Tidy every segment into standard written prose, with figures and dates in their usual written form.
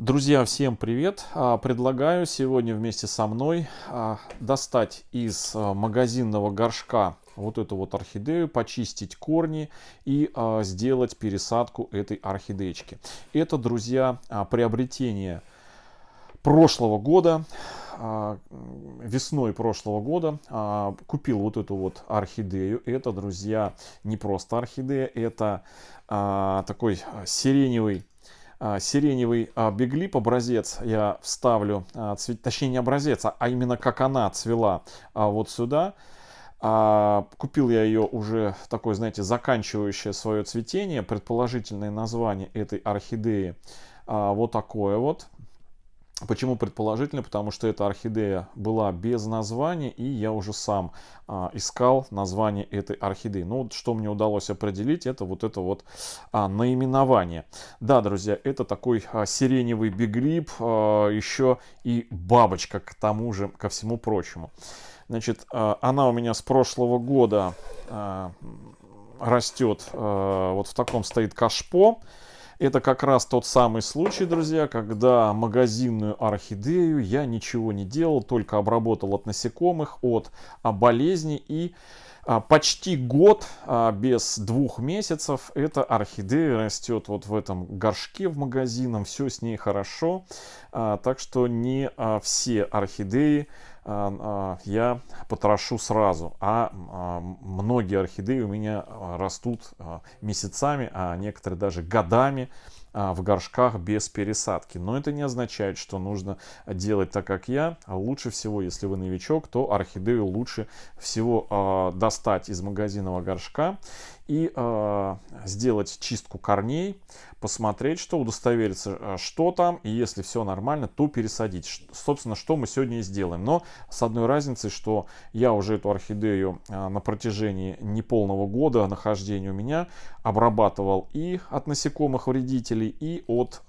Друзья, всем привет! Предлагаю сегодня вместе со мной достать из магазинного горшка вот эту вот орхидею, почистить корни и сделать пересадку этой орхидеечки. Это, друзья, приобретение прошлого года. Весной прошлого года купил вот эту вот орхидею. Это, друзья, не просто орхидея, это такой сиреневый биглип образец. Я вставлю, точнее не образец, а именно как она цвела вот сюда. Купил я ее уже такое, знаете, заканчивающее свое цветение. Предположительное название этой орхидеи вот такое вот. Почему предположительно? Потому что эта орхидея была без названия, и я уже сам искал название этой орхидеи. Ну, вот что мне удалось определить, это вот наименование. Да, друзья, это такой сиреневый биглип, еще и бабочка к тому же, ко всему прочему. Значит, она у меня с прошлого года растет, вот в таком стоит кашпо. Это как раз тот самый случай, друзья, когда магазинную орхидею я ничего не делал, только обработал от насекомых, от болезней. И почти год, без 2 месяцев, эта орхидея растет вот в этом горшке в магазинном, все с ней хорошо. Так что не все орхидеи я потрошу сразу, многие орхидеи у меня растут месяцами, а некоторые даже годами в горшках без пересадки. Но это не означает, что нужно делать так, как я. Лучше всего, если вы новичок, то орхидею лучше всего достать из магазинного горшка и сделать чистку корней, посмотреть, что, удостовериться, что там, и если все нормально, то пересадить. Собственно, что мы сегодня и сделаем. Но с одной разницей, что я уже эту орхидею на протяжении неполного года нахождения у меня обрабатывал и от насекомых вредителей, и от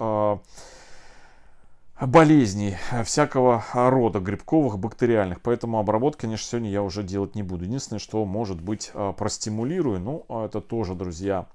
болезней всякого рода, грибковых, бактериальных. Поэтому обработки, конечно, сегодня я уже делать не буду. Единственное, что, может быть, простимулирую. Ну, это тоже, друзья,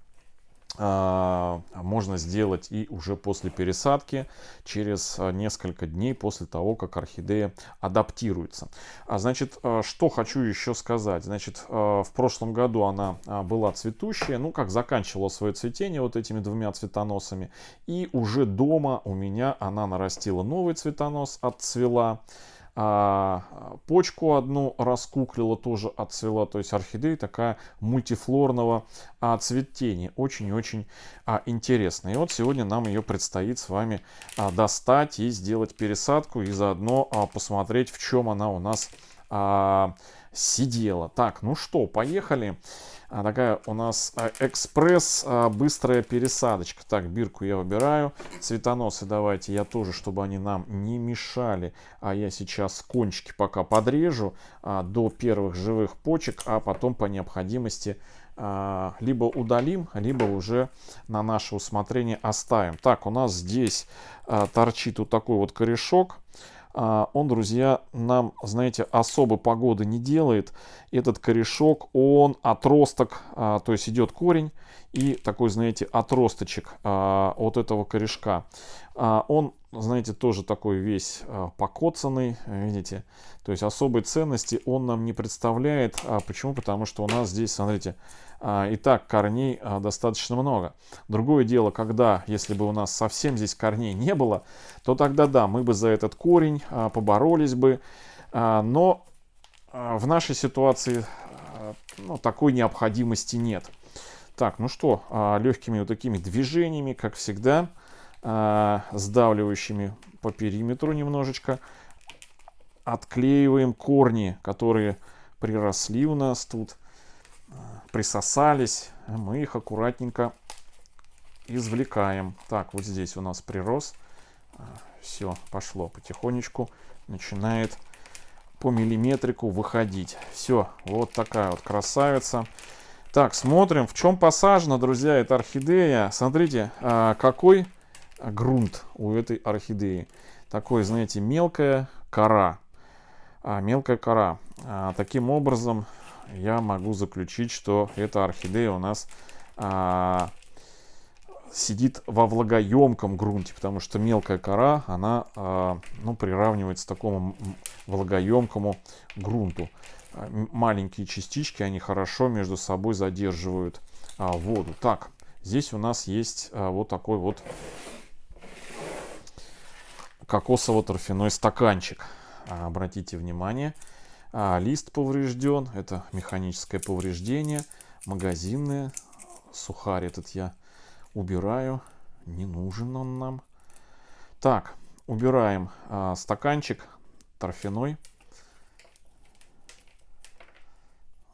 можно сделать и уже после пересадки, через несколько дней после того, как орхидея адаптируется. Значит, что хочу еще сказать. Значит, в прошлом году она была цветущая, ну, как заканчивала свое цветение вот этими 2 цветоносами. И уже дома у меня она нарастила новый цветонос, отцвела. Почку одну раскуклила, тоже отцвела. То есть орхидея такая мультифлорного цветения. Очень и очень интересная. И вот сегодня нам ее предстоит с вами достать и сделать пересадку. И заодно посмотреть, в чем она у нас сидела. Так, ну что, поехали. Такая у нас экспресс быстрая пересадочка. Так, бирку я выбираю. Цветоносы давайте я тоже, чтобы они нам не мешали. Я сейчас кончики пока подрежу до первых живых почек, а потом по необходимости либо удалим, либо уже на наше усмотрение оставим. Так, у нас здесь торчит вот такой вот корешок. Он, друзья, нам, знаете, особо погоды не делает. Этот корешок, он отросток, то есть идет корень и такой, знаете, отросточек от этого корешка. Он, знаете, тоже такой весь покоцанный, видите. То есть особой ценности он нам не представляет. Почему? Потому что у нас здесь, смотрите, и так корней достаточно много. Другое дело, когда, если бы у нас совсем здесь корней не было, то тогда да, мы бы за этот корень поборолись бы. Но в нашей ситуации такой необходимости нет. Так, ну что, легкими вот такими движениями, как всегда, сдавливающими по периметру немножечко, отклеиваем корни, которые приросли у нас тут, присосались. Мы их аккуратненько извлекаем. Так, вот здесь у нас прирос. Все, пошло потихонечку. Начинает по миллиметрику выходить. Все, вот такая вот красавица. Так, смотрим, в чем посажена, друзья, эта орхидея. Смотрите, какой грунт у этой орхидеи. Такой, знаете, мелкая кора. Мелкая кора. Таким образом, я могу заключить, что эта орхидея у нас сидит во влагоемком грунте, потому что мелкая кора, она ну, приравнивается к такому влагоемкому грунту. Маленькие частички, они хорошо между собой задерживают воду. Так, здесь у нас есть вот такой вот кокосово-торфяной стаканчик. Обратите внимание, лист поврежден, это механическое повреждение, магазинное. Сухарь этот я убираю, не нужен он нам. Так, убираем стаканчик торфяной.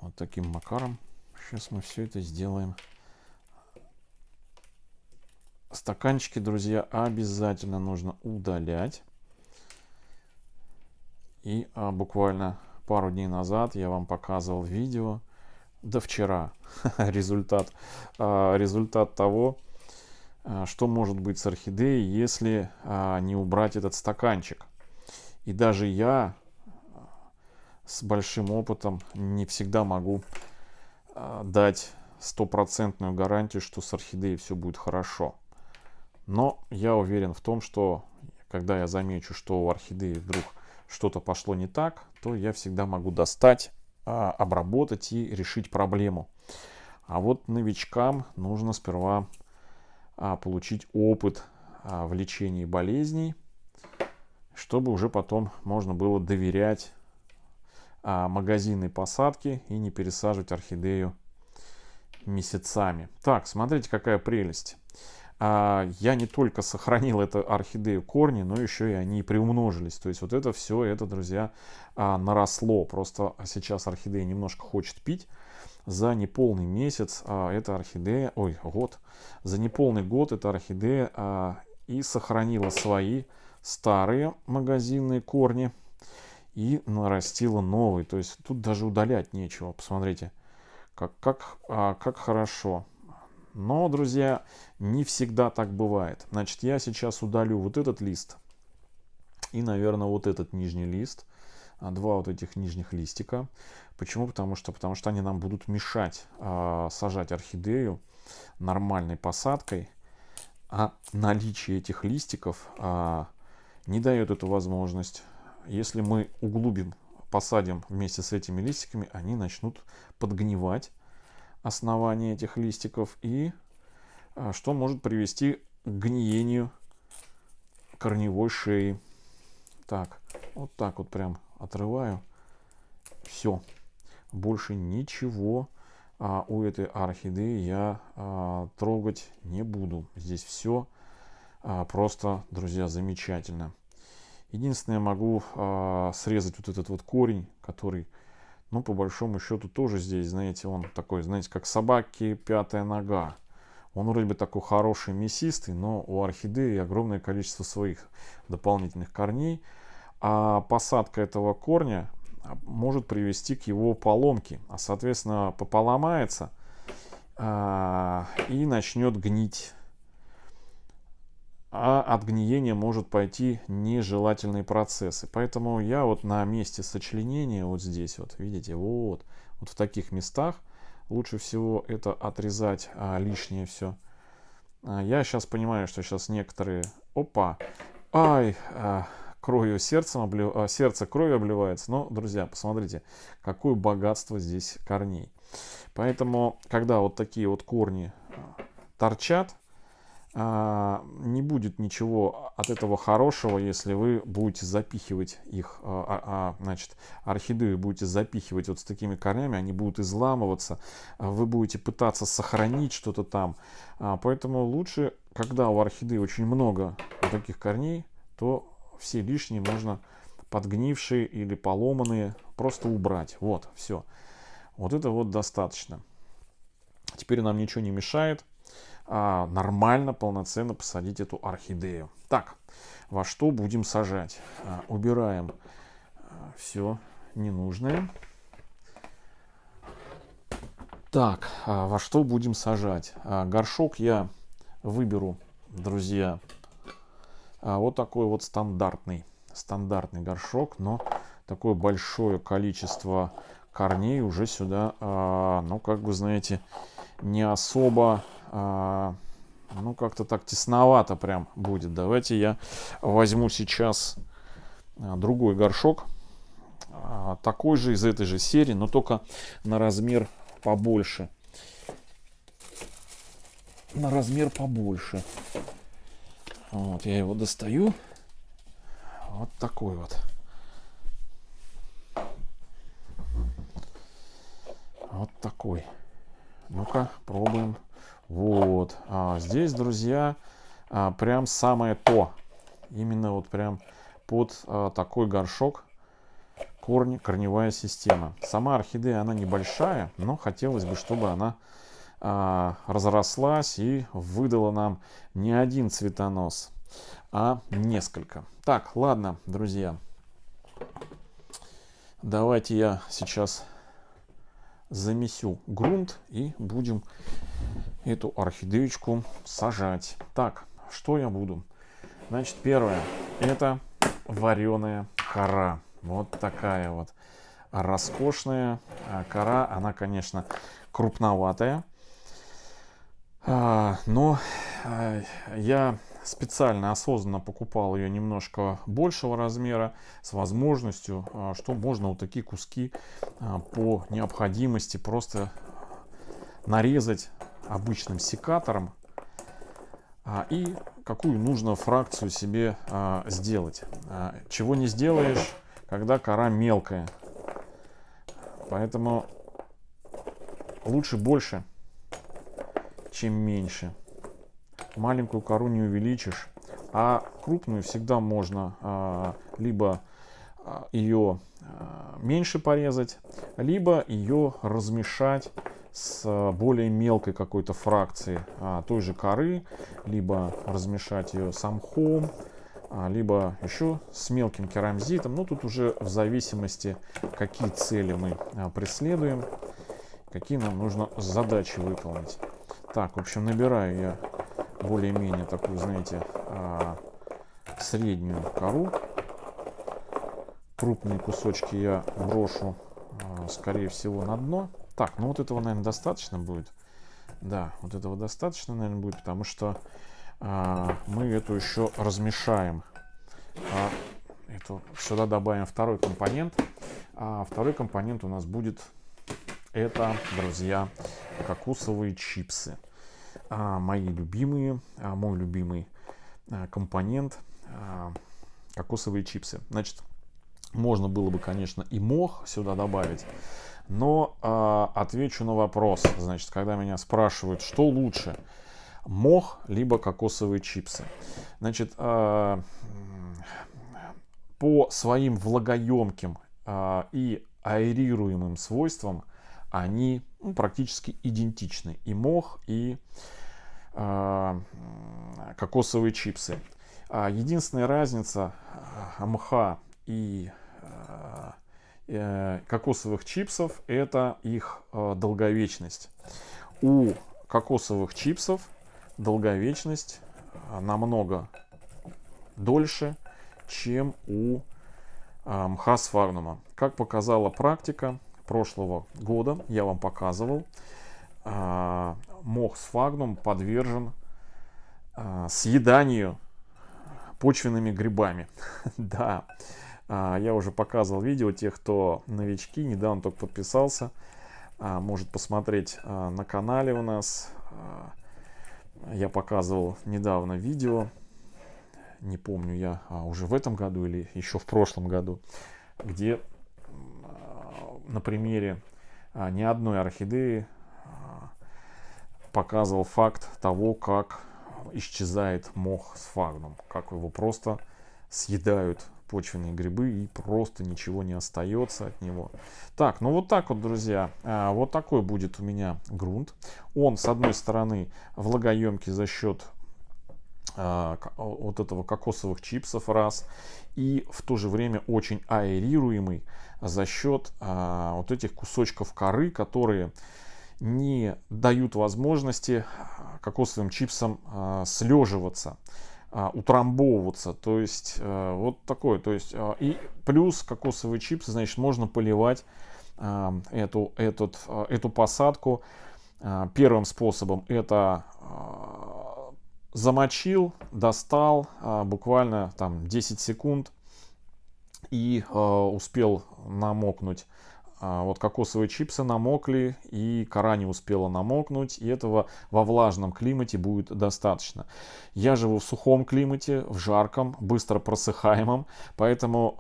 Вот таким макаром. Сейчас мы все это сделаем. Стаканчики, друзья, обязательно нужно удалять. И буквально пару дней назад я вам показывал видео, да вчера, результат того, что может быть с орхидеей, если не убрать этот стаканчик. И даже я с большим опытом не всегда могу дать стопроцентную гарантию, что с орхидеей все будет хорошо. Но я уверен в том, что когда я замечу, что у орхидеи вдруг что-то пошло не так, то я всегда могу достать, обработать и решить проблему. А вот новичкам нужно сперва получить опыт в лечении болезней, чтобы уже потом можно было доверять магазинной посадке и не пересаживать орхидею месяцами. Так, смотрите, какая прелесть. Я не только сохранил эту орхидею корни, но еще и они приумножились. То есть вот это все, это, друзья, наросло. Просто сейчас орхидея немножко хочет пить. За неполный месяц эта орхидея, за неполный год эта орхидея и сохранила свои старые магазинные корни и нарастила новые. То есть тут даже удалять нечего. Посмотрите, как хорошо. Но, друзья, не всегда так бывает. Значит, я сейчас удалю вот этот лист и, наверное, вот этот нижний лист. Два вот этих нижних листика. Почему? Потому что они нам будут мешать сажать орхидею нормальной посадкой. А наличие этих листиков не дает эту возможность. Если мы углубим, посадим вместе с этими листиками, они начнут подгнивать основание этих листиков, и что может привести к гниению корневой шеи. Так, вот так вот прям отрываю. Все, больше ничего у этой орхидеи я трогать не буду. Здесь все просто, друзья, замечательно. Единственное, могу срезать вот этот вот корень, который, ну, по большому счету, тоже здесь, знаете, он такой, знаете, как собаки пятая нога. Он вроде бы такой хороший, мясистый, но у орхидеи огромное количество своих дополнительных корней. А посадка этого корня может привести к его поломке. А, соответственно, поломается и начнет гнить. А от гниения может пойти нежелательные процессы. Поэтому я вот на месте сочленения, вот здесь вот, видите, вот в таких местах лучше всего это отрезать лишнее все. Я сейчас понимаю, что сейчас некоторые, кровью сердце кровью обливается. Но, друзья, посмотрите, какое богатство здесь корней. Поэтому, когда вот такие вот корни торчат, не будет ничего от этого хорошего, если вы будете запихивать их, значит, орхидею будете запихивать вот с такими корнями, они будут изламываться, вы будете пытаться сохранить что-то там. Поэтому лучше, когда у орхидеи очень много вот таких корней, то все лишние можно подгнившие или поломанные просто убрать. Вот, все. Вот это вот достаточно. Теперь нам ничего не мешает нормально, полноценно посадить эту орхидею. Так, во что будем сажать? Убираем все ненужное. Так, во что будем сажать? Горшок я выберу, друзья, вот такой вот стандартный горшок, но такое большое количество корней уже сюда, ну, как бы, знаете, не особо Ну, как-то так тесновато прям будет. Давайте я возьму сейчас другой горшок. Такой же, из этой же серии, но только на размер побольше. На размер побольше. Вот, я его достаю. Вот такой вот. Вот такой. Ну-ка, пробуем. Вот. Здесь, друзья, прям самое то. Именно вот прям под такой горшок корневая система. Сама орхидея, она небольшая, но хотелось бы, чтобы она разрослась и выдала нам не один цветонос, а несколько. Так, ладно, друзья. Давайте я сейчас замесю грунт и будем эту орхидеечку сажать. Так, что я буду? Значит, первое, это вареная кора. Вот такая вот роскошная кора. Она, конечно, крупноватая. Но я специально, осознанно покупал ее немножко большего размера, с возможностью, что можно вот такие куски по необходимости просто нарезать обычным секатором и какую нужно фракцию себе сделать. Чего не сделаешь, когда кора мелкая. Поэтому лучше больше, чем меньше. Маленькую кору не увеличишь, а крупную всегда можно либо ее меньше порезать, либо ее размешать с более мелкой какой-то фракцией той же коры, либо размешать ее с мхом, либо еще с мелким керамзитом. Ну, тут уже в зависимости, какие цели мы преследуем, какие нам нужно задачи выполнить. Так, в общем, набираю я более-менее такую, знаете, среднюю кору. Крупные кусочки я брошу, скорее всего, на дно. Так, ну вот этого, наверное, достаточно будет. Да, вот этого достаточно, наверное, будет, потому что мы эту еще размешаем. Сюда добавим второй компонент. Второй компонент у нас будет, это, друзья, кокосовые чипсы. Мои любимые, мой любимый компонент, кокосовые чипсы. Значит, можно было бы, конечно, и мох сюда добавить, но отвечу на вопрос. Значит, когда меня спрашивают, что лучше, мох либо кокосовые чипсы. Значит, по своим влагоемким и аэрируемым свойствам они практически идентичны. И мох, и кокосовые чипсы. Единственная разница мха и кокосовых чипсов — это их долговечность. У кокосовых чипсов долговечность намного дольше, чем у мха сфагнума. Как показала практика прошлого года, я вам показывал, мох сфагнум подвержен съеданию почвенными грибами. Да, я уже показывал видео. Тех, кто новички, недавно только подписался, может посмотреть на канале у нас. Я показывал недавно видео, не помню, я уже в этом году или еще в прошлом году, где на примере ни одной орхидеи показывал факт того, как исчезает мох сфагнум, как его просто съедают почвенные грибы и просто ничего не остается от него. Так, ну вот так вот, друзья, вот такой будет у меня грунт. Он, с одной стороны, влагоемкий за счет вот этого кокосовых чипсов, раз, и в то же время очень аэрируемый за счет вот этих кусочков коры, которые не дают возможности кокосовым чипсам слеживаться, утрамбовываться. То есть вот такое. То есть и плюс кокосовые чипсы, значит, можно поливать эту посадку. Первым способом это замочил, достал буквально там 10 секунд и успел намокнуть. Вот кокосовые чипсы намокли, и кора не успела намокнуть, и этого во влажном климате будет достаточно. Я живу в сухом климате, в жарком, быстро просыхаемом, поэтому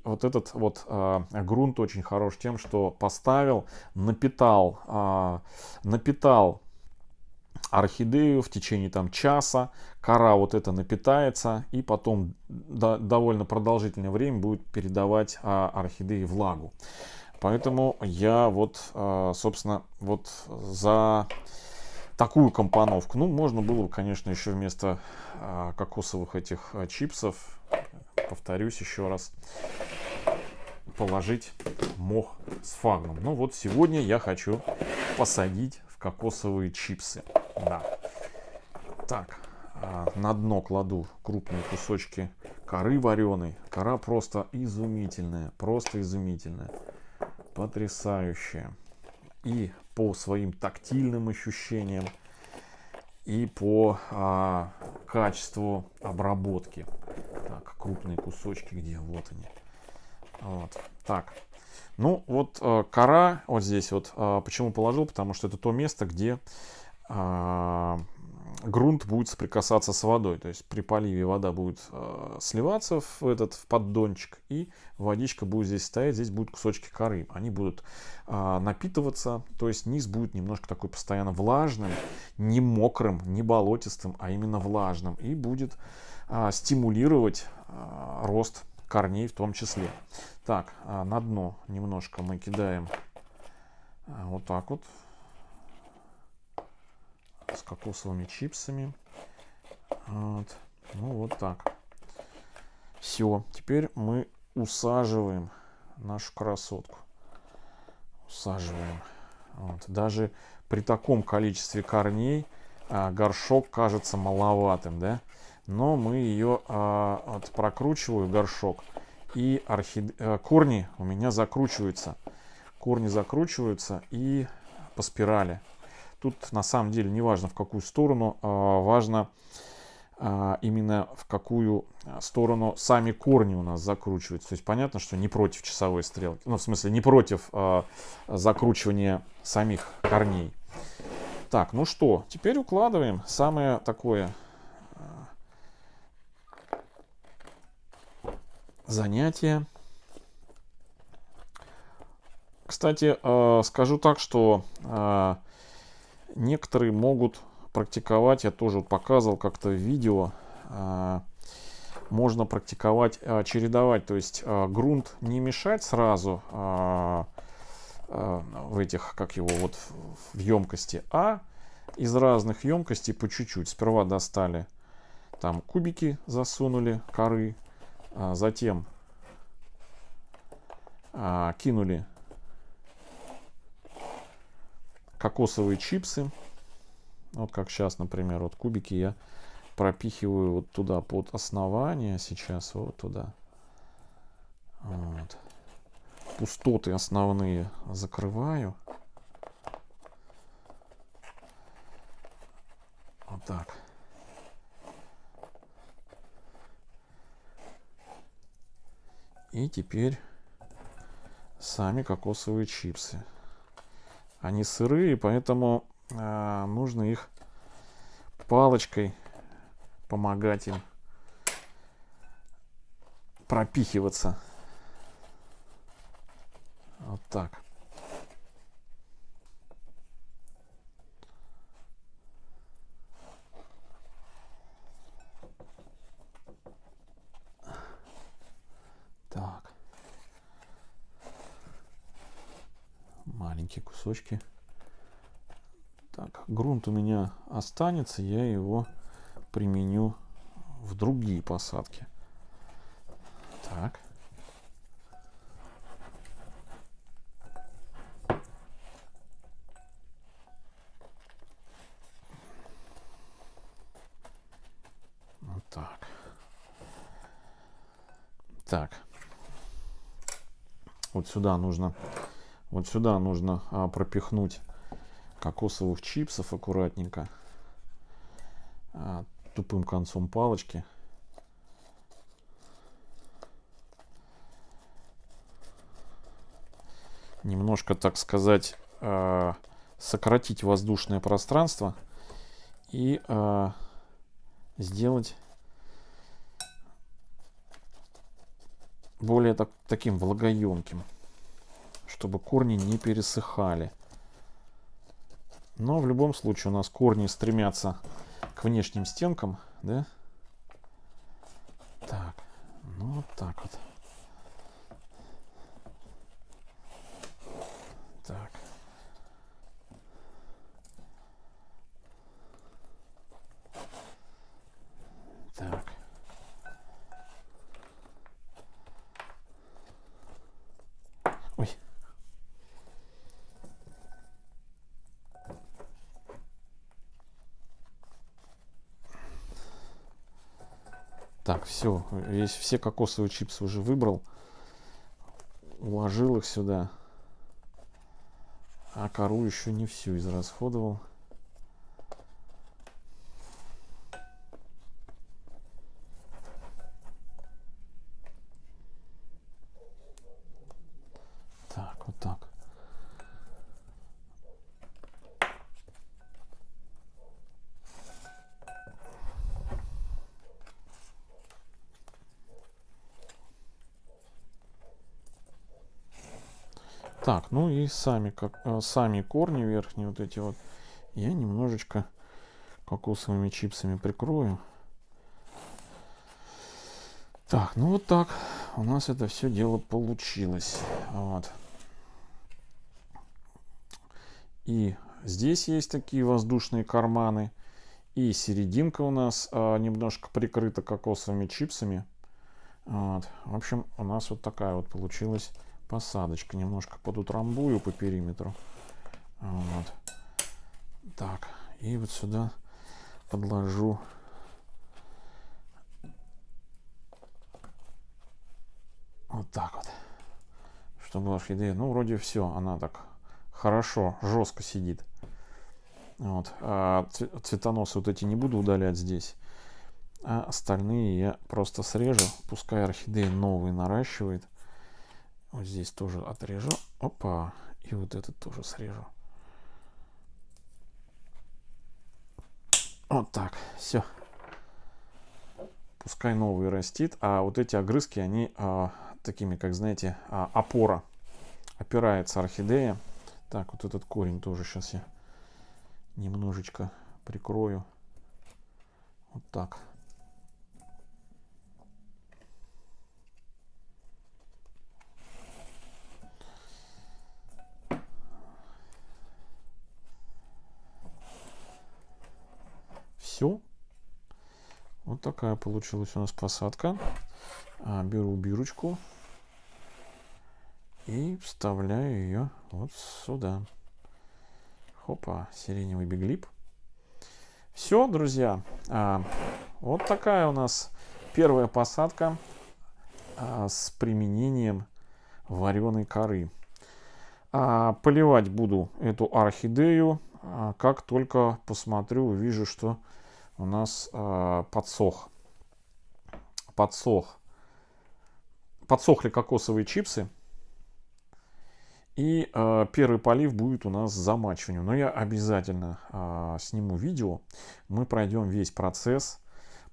вот этот вот грунт очень хорош тем, что поставил, напитал орхидею в течение там часа, кора вот это напитается, и потом довольно продолжительное время будет передавать орхидее влагу. Поэтому я вот, собственно, вот за такую компоновку. Ну, можно было, конечно, еще вместо кокосовых этих чипсов, повторюсь еще раз, положить мох сфагнум. Ну вот сегодня я хочу посадить в кокосовые чипсы. Да. Так, на дно кладу крупные кусочки коры вареной. Кора просто изумительная, потрясающая. И по своим тактильным ощущениям, и по качеству обработки. Так, крупные кусочки где? Вот они. Вот. Так. Ну, вот кора вот здесь вот. Почему положил? Потому что это то место, где грунт будет соприкасаться с водой. То есть при поливе вода будет сливаться в поддончик, и водичка будет здесь стоять, здесь будут кусочки коры. Они будут напитываться, то есть низ будет немножко такой постоянно влажным, не мокрым, не болотистым, а именно влажным. И будет стимулировать рост корней в том числе. Так, на дно немножко мы кидаем вот так вот. С кокосовыми чипсами. Вот. Ну вот так. Все. Теперь мы усаживаем нашу красотку. Усаживаем. Вот. Даже при таком количестве корней горшок кажется маловатым, да? Но мы ее вот, прокручиваю горшок, и корни у меня закручиваются. Корни закручиваются и по спирали. Тут на самом деле не важно в какую сторону, важно именно в какую сторону сами корни у нас закручиваются. То есть понятно, что не против часовой стрелки, ну в смысле не против закручивания самих корней. Так, ну что, теперь укладываем самое такое занятие. Кстати, скажу так, что некоторые могут практиковать, я тоже показывал как-то в видео, можно практиковать, чередовать, то есть грунт не мешать сразу в этих, как его, вот в емкости, а из разных емкостей по чуть-чуть. Сперва достали, там кубики засунули коры, затем кинули кокосовые чипсы. Вот как сейчас, например, вот кубики я пропихиваю вот туда под основание сейчас, вот туда. Вот. Пустоты основные закрываю. Вот так. И теперь сами кокосовые чипсы. Они сырые, поэтому нужно их палочкой помогать им пропихиваться. Вот так. Так. Маленькие кусочки. Так, грунт у меня останется, я его применю в другие посадки. Так. Вот так. Так. Вот сюда нужно пропихнуть кокосовых чипсов аккуратненько. тупым концом палочки. Немножко, так сказать, сократить воздушное пространство и сделать более таким влагоемким, чтобы корни не пересыхали. Но в любом случае у нас корни стремятся к внешним стенкам, да? Так, ну вот так вот. Так. Так. Ой. Так, все, все кокосовые чипсы уже выбрал, уложил их сюда, а кору еще не всю израсходовал. Так, вот так. Так, ну и сами корни верхние вот эти вот я немножечко кокосовыми чипсами прикрою. Так, ну вот так у нас это все дело получилось. Вот. И здесь есть такие воздушные карманы. И серединка у нас немножко прикрыта кокосовыми чипсами. Вот. В общем, у нас вот такая вот получилась посадочка. Немножко подутрамбую по периметру. Вот. Так, и вот сюда подложу вот так вот, чтобы орхидея, ну, вроде все, она так хорошо, жестко сидит. Вот. Цветоносы вот эти не буду удалять здесь, а остальные я просто срежу, пускай орхидея новые наращивает. Вот здесь тоже отрежу, опа, и вот этот тоже срежу. Вот так, все. Пускай новый растит, а вот эти огрызки, они такими, как знаете, опора. Опирается орхидея. Так, вот этот корень тоже сейчас я немножечко прикрою. Вот так. Все. Вот такая получилась у нас посадка. Беру бирочку и вставляю ее вот сюда. Хопа, сиреневый биглип. Все, друзья. Вот такая у нас первая посадка с применением вареной коры. Поливать буду эту орхидею, как только посмотрю, увижу, что у нас подсохли кокосовые чипсы. И первый полив будет у нас с замачиванием. Но я обязательно сниму видео. Мы пройдем весь процесс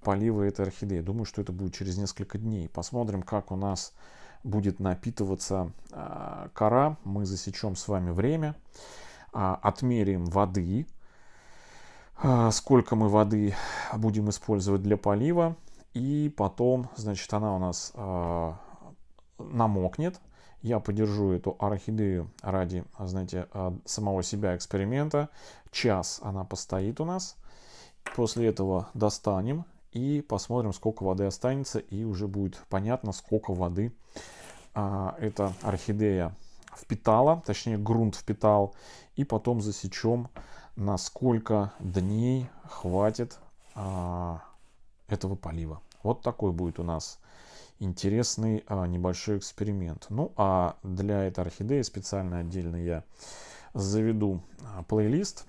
полива этой орхидеи. Думаю, что это будет через несколько дней. Посмотрим, как у нас будет напитываться кора. Мы засечем с вами время. Отмеряем воды. Сколько мы воды будем использовать для полива. И потом, значит, она у нас намокнет. Я подержу эту орхидею ради, знаете, самого себя эксперимента. Час она постоит у нас. После этого достанем и посмотрим, сколько воды останется. И уже будет понятно, сколько воды эта орхидея впитала, точнее грунт впитал. И потом засечем, на сколько дней хватит этого полива. Вот такой будет у нас интересный небольшой эксперимент. Ну а для этой орхидеи специально отдельно я заведу плейлист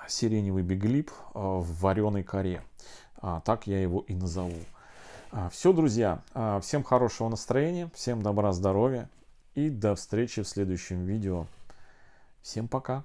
сиреневый биглип в вареной коре. Так я его и назову. Все, друзья. Всем хорошего настроения, всем добра, здоровья и до встречи в следующем видео. Всем пока.